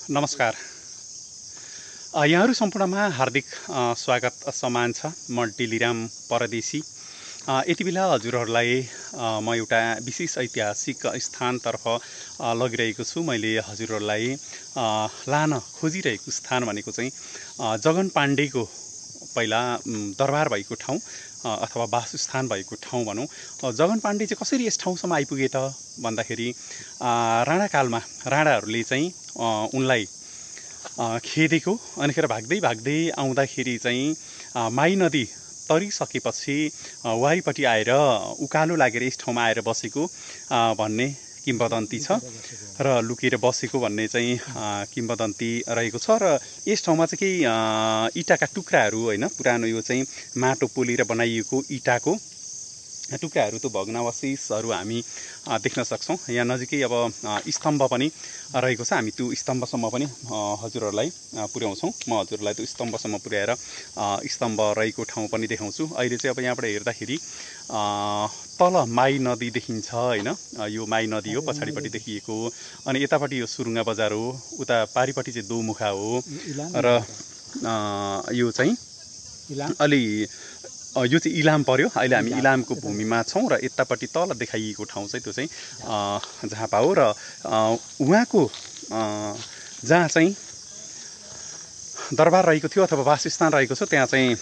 नमस्कार। यहाँहरू सम्पूर्णमा हार्दिक स्वागत सम्मान छ। म डिलिराम परदेशी। यति बेला हजुरहरूलाई म एउटा विशेष ऐतिहासिक स्थानतर्फ लगिरहेको छु। मैले हजुरहरूलाई लान खोजिरहेको स्थान भनेको चाहिँ जगन पाण्डेको पहिला दरबार भएको ठाउँ अथवा वासस्थान भएको ठाउँ भनौँ। जगन पाण्डे चाहिँ कसरी यस ठाउँसम्म आइपुगे त भन्दाखेरि राणाकालमा राणाहरूले चाहिँ उनलाई खेदेको, अनिखेर भाग्दै भाग्दै आउँदाखेरि चाहिँ माई नदी तरिसकेपछि वारीपट्टि आएर उकालो लागेर यस ठाउँमा आएर बसेको भन्ने किम्वदन्ती छ र लुकेर बसेको भन्ने चाहिँ किम्वदन्ती रहेको छ। र यस ठाउँमा चाहिँ केही इँटाका टुक्राहरू होइन, पुरानो यो चाहिँ माटो पोलेर बनाइएको इँटाको टुक्राहरू त भग्नावशेषहरू हामी देख्न सक्छौँ। यहाँ नजिकै अब स्तम्भ पनि रहेको छ। हामी त्यो स्तम्भसम्म पनि हजुरहरूलाई पुर्याउँछौँ। म हजुरहरूलाई त्यो स्तम्भसम्म पुर्याएर स्तम्भ रहेको ठाउँ पनि देखाउँछु। अहिले चाहिँ अब यहाँबाट हेर्दाखेरि तल माई नदी देखिन्छ होइन, यो माई नदी हो पछाडिपट्टि देखिएको। अनि यतापट्टि यो सुरुङ्गा बजार हो, उता पारिपट्टि चाहिँ दोमुखा हो र यो चाहिँ अलि यो चाहिँ इलाम पर्यो। अहिले हामी इलामको भूमिमा छौँ र यतापट्टि तल देखाइएको ठाउँ चाहिँ त्यो चाहिँ झापा हो। र उहाँको जहाँ चाहिँ दरबार रहेको थियो अथवा वासस्थान रहेको छ त्यहाँ चाहिँ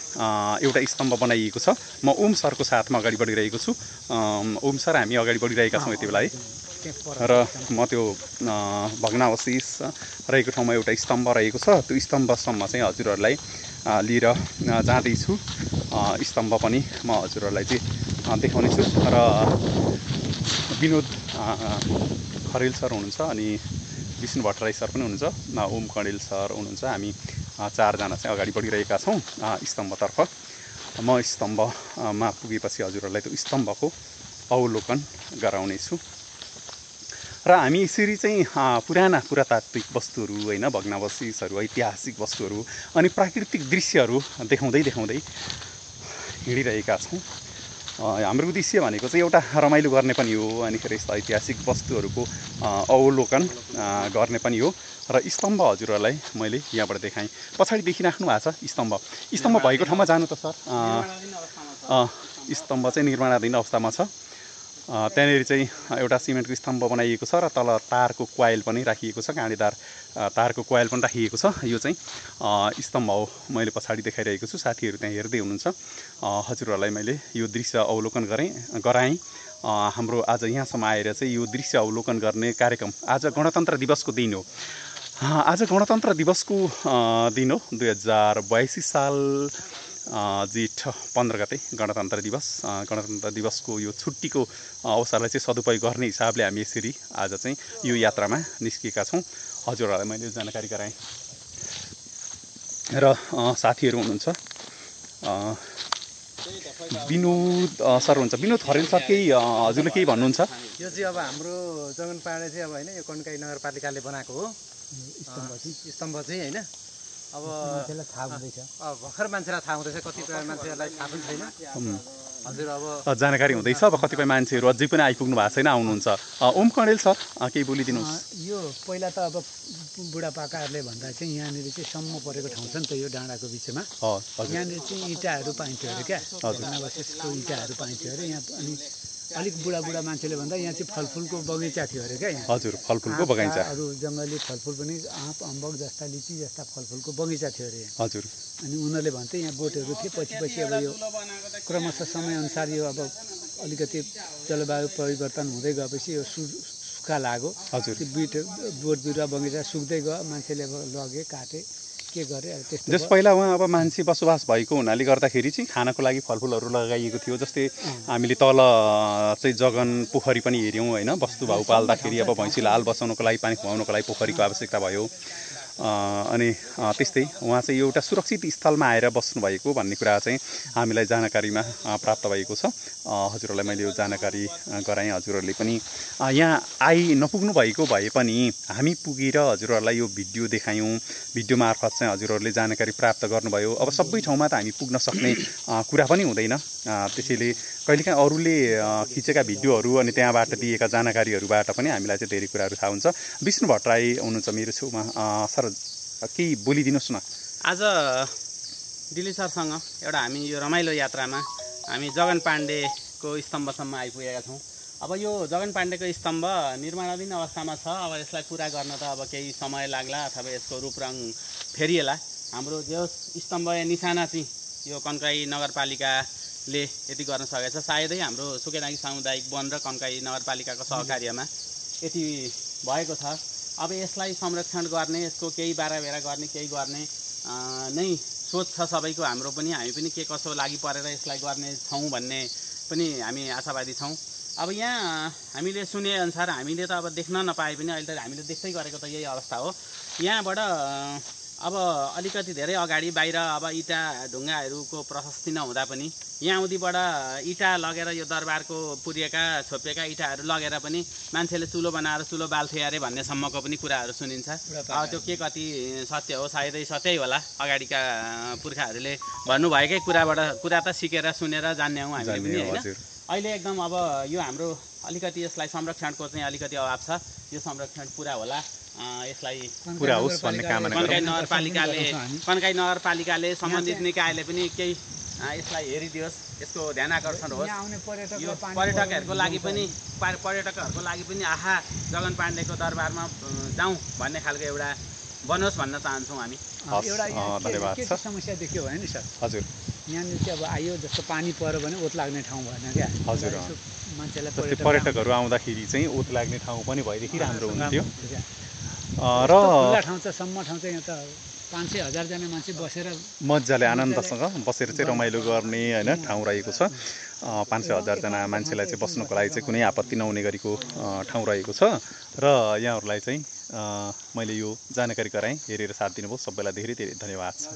एउटा स्तम्भ बनाइएको छ। म ओम सरको साथमा अगाडि बढिरहेको छु। ओम सर हामी अगाडि बढिरहेका छौँ यति बेला है। र म त्यो भग्नावशेष रहेको ठाउँमा एउटा स्तम्भ रहेको छ, त्यो स्तम्भसम्म चाहिँ हजुरहरूलाई लिएर जाँदैछु। स्तम्भ पनि म हजुरहरूलाई चाहिँ देखाउनेछु। र विनोद खरेल सर हुनुहुन्छ, अनि विष्णु भट्टराई सर पनि हुनुहुन्छ, ओम कणेल सर हुनुहुन्छ। हामी चारजना चाहिँ अगाडि बढिरहेका छौँ स्तम्भतर्फ। म स्तम्भमा पुगेपछि हजुरहरूलाई त्यो स्तम्भको अवलोकन गराउनेछु। र हामी यसरी चाहिँ पुराना पुरातात्विक वस्तुहरू होइन, भग्नावशेषहरू, ऐतिहासिक वस्तुहरू अनि प्राकृतिक दृश्यहरू देखाउँदै हिँडिरहेका छौँ। हाम्रो उद्देश्य भनेको चाहिँ एउटा रमाइलो गर्ने पनि हो, अनिखेर यस्ता ऐतिहासिक वस्तुहरूको अवलोकन गर्ने पनि हो। र स्तम्भ हजुरहरूलाई मैले यहाँबाट देखाएँ। पछाडि देखिराख्नु भएको छ स्तम्भ भएको ठाउँमा जानु त सर। स्तम्भ चाहिँ निर्माणाधीन अवस्थामा छ। त्यहाँनिर चाहिँ एउटा सिमेन्टको स्तम्भ बनाइएको छ र तल तारको कोइल पनि राखिएको छ, काँडेदार तारको कोइल पनि राखिएको छ। यो चाहिँ स्तम्भ हो, मैले पछाडि देखाइरहेको छु। साथीहरू त्यहाँ हेर्दै हुनुहुन्छ। हजुरहरूलाई मैले यो दृश्य अवलोकन गराएँ। हाम्रो आज यहाँसम्म आएर चाहिँ यो दृश्य अवलोकन गर्ने कार्यक्रम, आज गणतन्त्र दिवसको दिन हो। आज गणतन्त्र दिवसको दिन हो, 2082 साल जेठ 15 गते गणतन्त्र दिवस। गणतन्त्र दिवसको यो छुट्टीको अवसरलाई चाहिँ सदुपयोग गर्ने हिसाबले हामी यसरी आज चाहिँ यो यात्रामा निस्केका छौँ। हजुरहरूलाई मैले जानकारी गराएँ। र साथीहरू हुनुहुन्छ, विनोद सर हुन्छ, विनोद खरेल सर, केही हजुरले केही भन्नुहुन्छ? यो चाहिँ अब हाम्रो जगन पाण्डे चाहिँ अब होइन, यो कन्काई नगरपालिकाले बनाएको हो स्तम्भ चाहिँ होइन। अब मान्छेलाई थाहा हुँदैछ, भर्खर मान्छेलाई थाहा हुँदैछ, कतिपय मान्छेहरूलाई थाहा पनि छैन। हजुर अब जानकारी हुँदैछ। अब कतिपय मान्छेहरू अझै पनि आइपुग्नु भएको छैन, आउनुहुन्छ। ओम कणेल सर केही बोलिदिनुहोस्। यो पहिला त अब बुढापाकाहरूले भन्दा चाहिँ यहाँनिर चाहिँ सम्म परेको ठाउँ छ नि त, यो डाँडाको बिचमा। यहाँनिर चाहिँ इँटाहरू पाइन्थ्यो अरे क्या, भग्नावशेषको इँटाहरू पाइन्थ्यो अरे यहाँ। अनि अलिक बुढा मान्छेले भन्दा यहाँ चाहिँ फलफुलको बगैँचा थियो अरे क्या यहाँ। हजुर, फलफुलको बगैँचा, अरू जङ्गली फलफुल पनि आँप अम्बक जस्ता लिची जस्ता फलफुलको बगैँचा थियो अरे। हजुर। अनि उनीहरूले भन्थे यहाँ बोटहरू थिए। पछि अब यो क्रमशः समयअनुसार यो अब अलिकति जलवायु परिवर्तन हुँदै गएपछि यो सुक्खा लाग्यो। हजुर। त्यो बोट बिरुवा बगैँचा सुक्दै गयो, मान्छेले अब लगे, काटे, के गरे त्यस्तो। जस पहिला उहाँ अब मान्छे बसोबास भएको हुनाले गर्दाखेरि चाहिँ खानको लागि फलफुलहरू लगाइएको थियो। जस्तै हामीले तल चाहिँ जगन पोखरी पनि हेऱ्यौँ होइन, वस्तुभाउ पाल्दाखेरि अब भैँसीलाई हाल बसाउनको लागि, पानी खुवाउनको लागि पोखरीको आवश्यकता भयो। अनि त्यस्तै उहाँ चाहिँ एउटा सुरक्षित स्थलमा आएर बस्नुभएको भन्ने कुरा चाहिँ हामीलाई जानकारीमा प्राप्त भएको छ। हजुरहरूलाई मैले यो जानकारी गराएँ। हजुरहरूले पनि यहाँ आइ नपुग्नु भएको भए पनि हामी पुगेर हजुरहरूलाई यो भिडियो देखायौँ। भिडियो मार्फत चाहिँ हजुरहरूले जानकारी प्राप्त गर्नुभयो। अब सबै ठाउँमा त हामी पुग्न सक्ने कुरा पनि हुँदैन। त्यसैले कहिलेकाहीँ अरूले खिचेका भिडियोहरू अनि त्यहाँबाट दिएका जानकारीहरूबाट पनि हामीलाई चाहिँ धेरै कुराहरू थाहा हुन्छ। विष्णु भट्टराई हुनुहुन्छ मेरो छेउमा। सर केही बोलिदिनुहोस् न। आज दिलीप सरसँग एउटा हामी यो रमाइलो यात्रामा हामी जगन पाण्डेको स्तम्भसम्म आइपुगेका छौँ। अब यो जगन पाण्डेको स्तम्भ निर्माणाधीन अवस्थामा छ। अब यसलाई पुरा गर्न त अब केही समय लाग्ला अथवा यसको रूपरङ फेरिएला। हाम्रो जो स्तम्भ निशाना चाहिँ यो कन्काई नगरपालिकाले यति गर्न सकेको छ। सायदै हाम्रो सुकेनाकी सामुदायिक वन र कन्काई नगरपालिकाको सहकार्यमा यति भएको छ। अब यसलाई संरक्षण गर्ने, यसको केही बाराबेरा गर्ने, केही गर्ने नै सोच छ सबैको, हाम्रो पनि। हामी पनि के कसो लागि परेर यसलाई गर्ने छौँ भन्ने पनि हामी आशावादी छौँ। अब यहाँ हामीले सुनेअनुसार हामीले त अब देख्न नपाए पनि अहिले त हामीले देख्दै गरेको त यही अवस्था हो। यहाँबाट अब अलिकति धेरै अगाडि बाहिर अब इँटा ढुङ्गाहरूको प्रशस्ति नहुँदा पनि यहाँउदिबाट इँटा लगेर यो दरबारको पुरिएका छोपिएका इँटाहरू लगेर पनि मान्छेले चुलो बनाएर चुलो बाल्थे अरे भन्नेसम्मको पनि कुराहरू सुनिन्छ। अब त्यो के कति सत्य हो, सायदै सत्यै होला। अगाडिका पुर्खाहरूले भन्नुभएकै कुरा त सिकेर सुनेर जान्ने हौँ हामीले पनि, होइन। अहिले एकदम अब यो हाम्रो अलिकति यसलाई संरक्षणको चाहिँ अलिकति अभाव छ। यो संरक्षण पुरा होला, यसलाई पुरा होस् भन्ने कामना गरौँ। कन्काई नगरपालिकाले सम्बन्धित निकायले पनि केही यसलाई हेरिदियोस्, यसको ध्यान आकर्षण होस्। यो पर्यटकहरूको लागि पनि आहा जगन पाण्डेको दरबारमा जाउँ भन्ने खालको एउटा बनोस् भन्न चाहन्छौँ हामी। धन्यवाद के समस्या देख्यो भने नि सर, हजुर यहाँनिर चाहिँ अब आयो जस्तो पानी पऱ्यो भने ओत लाग्ने ठाउँ भएन क्या। हजुर मान्छेलाई पर्यटकहरू आउँदाखेरि चाहिँ ओत लाग्ने ठाउँ पनि भएदेखि राम्रो हुन्थ्यो। र खुल्ला ठाउँ चाहिँ सम्म ठाउँ चाहिँ यहाँ त 500-1000 जना मान्छे बसेर मजाले आनन्दसँग बसेर चाहिँ रमाइलो गर्ने होइन ठाउँ रहेको छ। 500-1000 जना मान्छेलाई चाहिँ बस्नुको लागि चाहिँ कुनै आपत्ति नहुने गरेको ठाउँ रहेको छ। र यहाँहरूलाई चाहिँ मैले यो जानकारी गराएँ, हेरेर साथ दिनुभयो, सबैलाई धेरै धेरै धन्यवाद छ।